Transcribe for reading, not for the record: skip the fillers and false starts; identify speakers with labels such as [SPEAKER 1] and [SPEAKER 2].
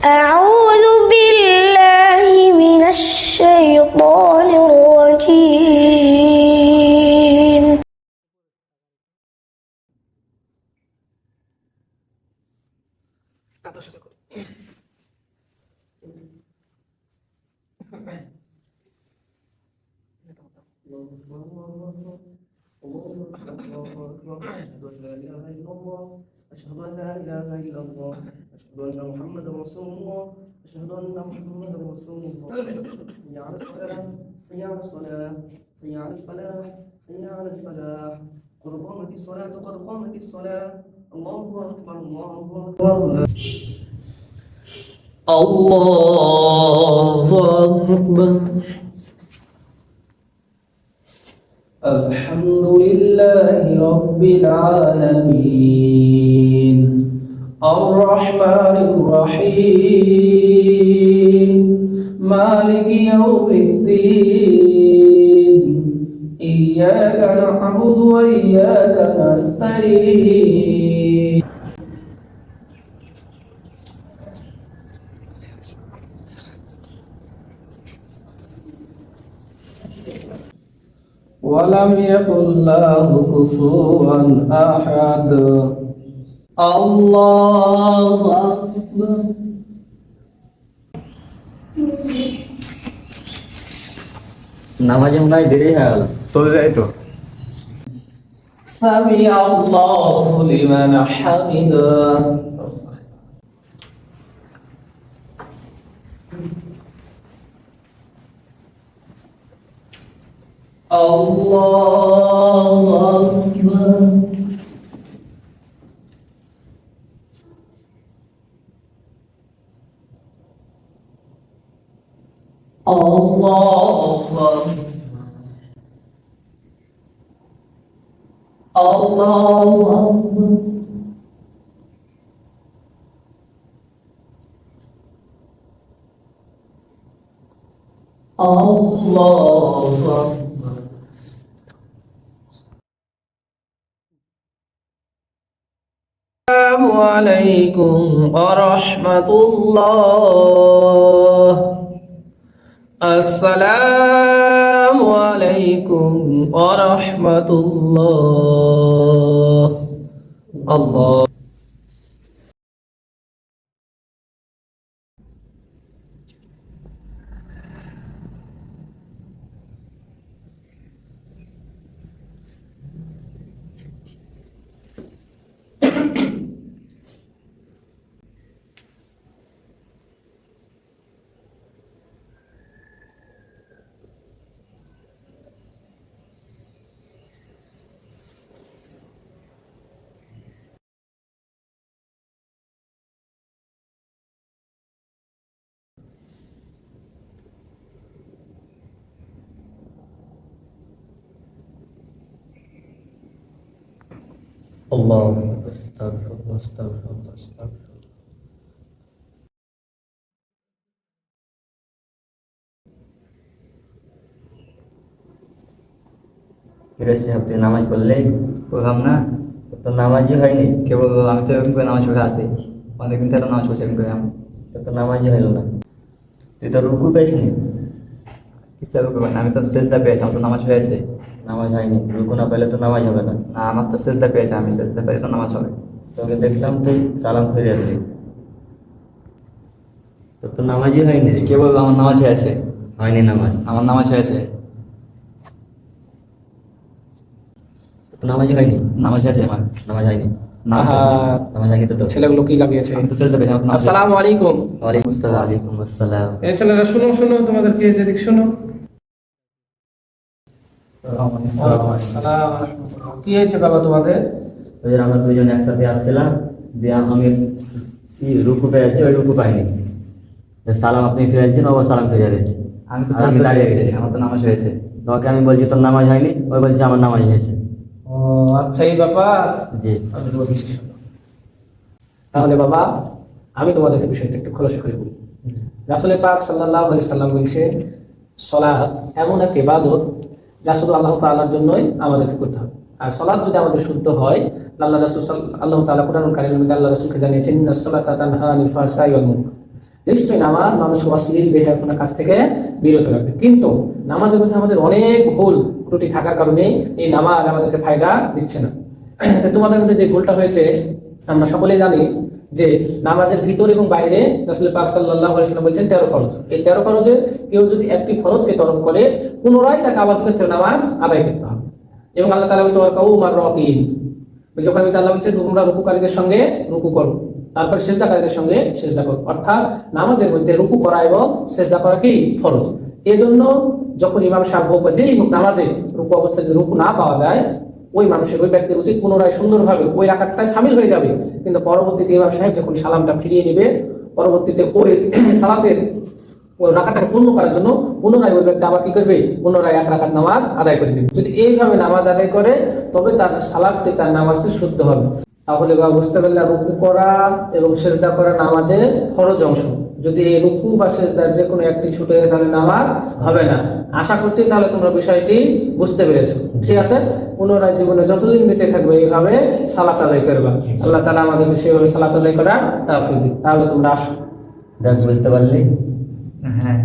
[SPEAKER 1] أعوذ بالله من الشيطان الرجيم
[SPEAKER 2] أشهد أن لا إله إلا الله أشهد أن محمدا رسول الله أشهد أن محمدا رسول الله حي على الصلاة حي على الصلاة حي على الفلاح حي على الفلاح قد قامت الصلاة قد قامت الصلاة الله أكبر الله أكبر الله أكبر الحمد لله رب العالمين الرحمن الرحيم مالك يوم الدين إياك نعبد وإياك نستعين ولم يكن له كفوا أحد الله أكبر
[SPEAKER 3] নামাজে মনে হয় দেরি হয়ে গেল চলে যাই তো
[SPEAKER 2] سمع الله لمن حمده الله أكبر الله أكبر الله أكبر الله أكبر السلام عليكم ورحمة الله السلام عليكم ورحمة الله الله
[SPEAKER 3] الله استغفر الله استغفر الله استغفر الله কিরেছি আপনি নামাজ পড়লে
[SPEAKER 4] বললাম না
[SPEAKER 3] তো নামাজই হয়নি
[SPEAKER 4] কে বলবো আমি তো এরকম করে নামাজ পড়ে আছি অনেকদিন থেকে নামাজ পড়ছি এরকম করে আমি
[SPEAKER 3] তো নামাজই হইল না তুই তো রুকু পাইসনি
[SPEAKER 4] কিসে রুকু পাই না আমি তো সেজদা পেয়েছি আমার তো নামাজ হয়েছে
[SPEAKER 3] নামাজ হয়নি রুকু না পেলে তো নামাজ হবে না
[SPEAKER 4] না আমার তো সেজদা পেয়েছে আমি সেজদা পেয়ে তো নামাজ হবে
[SPEAKER 3] তোকে দেখলাম তুই সালাম ফিরে আসলি তো নামাজই হয়নি
[SPEAKER 4] কে বলবো আমার নামাজ হয়েছে
[SPEAKER 3] হয়নি নামাজ
[SPEAKER 4] আমার নামাজ হয়েছে
[SPEAKER 3] তো নামাজই হয়নি
[SPEAKER 4] নামাজ হয়েছে আমার
[SPEAKER 3] নামাজ হয়নি
[SPEAKER 4] নামাজ
[SPEAKER 3] নামাজ হয়নি তো
[SPEAKER 2] ছেলেগুলো কি লাগিয়েছে
[SPEAKER 4] আমি তো সেজদা পেয়েছি আমার তো নামাজ হয়েছে।
[SPEAKER 2] আসসালামু আলাইকুম
[SPEAKER 3] ওয়ালাইকুম আসসালাম ওয়ালাইকুম আসসালাম
[SPEAKER 2] এই ছেলেরা শুনো শুনো তোমাদেরকে যেদিক শুনো কি হয়েছে বাবা তোমাদের
[SPEAKER 3] ওই যে আমরা দুজন একসাথে আসছিলাম দিয়ে আমি কি রুকু পেয়েছি ওই রুকু পাইনি সালাম আপনি ফিরেছেন ও সালাম ফিরে গেছে
[SPEAKER 4] আমি তো
[SPEAKER 3] আর আমি
[SPEAKER 4] সেজদা
[SPEAKER 3] দাঁড়িয়ে
[SPEAKER 4] পেয়েছি
[SPEAKER 3] গেছি।
[SPEAKER 4] আমার তো নামাজ হয়েছে
[SPEAKER 3] তোমাকে আমি বলছি তোর নামাজ হয়নি ওই বলছে আমার নামাজ হয়েছে
[SPEAKER 2] ও আচ্ছা এই ব্যাপার
[SPEAKER 3] জি
[SPEAKER 2] আমি বলছি শোনো। তাহলে বাবা আমি তোমাদেরকে বিষয়টা একটু খোলাসা করে বলি রাসূল পাক সাল্লাল্লাহু আলাইহি সাল্লাম বলেছেন সালাত এমন এক ইবাদত যা শুধু আল্লাহ তাআলার জন্যই আমাদেরকে করতে হবে আর সালাত যদি আমাদের শুদ্ধ হয় আল্লাহ রাসূল আল্লাহ তাআলা কোরআনুল কারীমের মধ্যে আল্লাহ রাসূলকে জানিয়েছেন ইন্নাস সালাতা তানহা আনিল ফাহশাই ওয়াল মুনকার
[SPEAKER 5] নিশ্চয়ই নামাজ মানুষকে অশ্লীল বেহায়াপনার কাছ থেকে বিরত রাখবে। কিন্তু নামাজের মধ্যে আমাদের অনেক ভুল ত্রুটি থাকার কারণে এই নামাজ আমাদেরকে ফায়দা দিচ্ছে না। তোমাদের মধ্যে যে ভুলটা হয়েছে আমরা সকলেই জানি যে নামাজের ভিতর এবং বাইরে রাসূল পাক সাল্লাল্লাহু আলাইহি ওয়াসাল্লাম বলেছেন 13 ফরজ। এই 13 ফরজে কেউ যদি একটি ফরজকে তরক করে পুনরায় তাকে আবার কিন্তু নামাজ আদায় করতে হবে। এবং আল্লাহ তাআলা বলেছেন ওয়াকাউমার রাকিন, যখন আল্লাহ বলেছেন তোমরা রুকুকারীদের সঙ্গে রুকু করো, তারপর সিজদাকারীদের সঙ্গে সিজদা করো। অর্থাৎ নামাজের মধ্যে রুকু করা এবং সিজদা করা কি ফরজ। এজন্য যখন ইমাম সাহেব হোক বা যেই হোক নামাজে রুকু অবস্থায় যদি রুকু না পাওয়া যায়, ওই মানুষের ওই ব্যক্তির উচিত পুনরায় সুন্দরভাবে ওই রাকাতটায় শামিল হয়ে যাবে। কিন্তু পরবর্তীতে ইমাম সাহেব যখন সালামটা ফিরিয়ে নেবে, পরবর্তীতে ওই সালাতের ওই রাকাতটাকে পূর্ণ করার জন্য পুনরায় ওই ব্যক্তি আবার কি করবে, পুনরায় এক রাকাত নামাজ আদায় করে দেবে। যদি এইভাবে নামাজ আদায় করে তবে তার সালাতটি তার নামাজটি শুদ্ধ হবে। তাহলে বা বুঝতে পারলে রুকু করা এবং সিজদা করা নামাজের ফরজ অংশ। যদি এই রুকু বা সিজদার যে কোনো একটি ছুটে যায় তাহলে নামাজ হবে না। আশা করছি তাহলে তোমরা বিষয়টি বুঝতে পেরেছো। ঠিক আছে, পুনরায় জীবনে যতদিন বেঁচে থাকবে এইভাবে সালাত আদায় করবা। আল্লাহ তাআলা আমাদেরকে সেভাবে সালাত আদায় করার তৌফিক দিন। তাহলে তোমরা আসো।
[SPEAKER 3] দেখ বুঝতে পারলি?
[SPEAKER 4] হ্যাঁ।